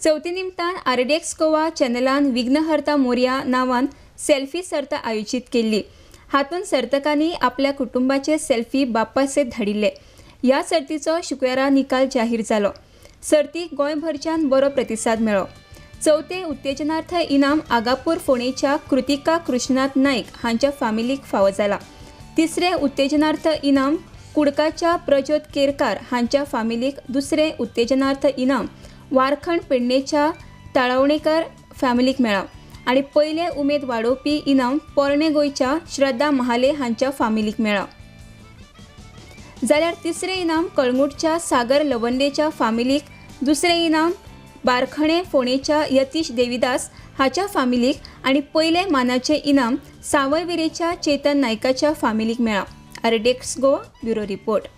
चवथी निमतान आरडीएक्स गोवा चॅनलान विघ्नहर्ता मोरया नावान सेल्फी सर्त आयोजित केल्ली। हातून सर्तकांनी आपल्या कुटुंबाचे सेल्फी बापासयत धाडिल्ले। ह्या सर्तीचो शुक्रारा निकाल जाहीर जालो। सर्तीक गोंयभरच्यान बरो प्रतिसाद मेळ्ळो। चवथे उत्तेजनार्थ इनाम आगापूर फोंडेच्या कृतिका कृष्णनाथ नाईक हांच्या फॅमिलीक फावो जाला। तिसरे उत्तेजनार्थ इनाम कुडकाच्या प्रज्योत केरकार हांच्या फॅमिलीक, दुसरे उत्तेजनार्थ इनाम वारखंड पेडणेच्या ताळवणेकर फॅमिलीक मेळ्ळा आणि पयले उमेद वाडोवपी इनाम पोरणे गोंयच्या श्रद्धा महाले हांच्या फॅमिलीक मेळ्ळा। जाल्यार तिसरे इनाम कळंगूटच्या सागर लवंदेच्या फॅमिलीक, दुसरे इनाम बारखणे फोंडेच्या यतीश देविदास हाच्या फॅमिलीक आणि पयले मानाचे इनाम सावयवेरेच्या चेतन नायकाच्या फॅमिलीक मेळ्ळा। RDX Goa bureau report.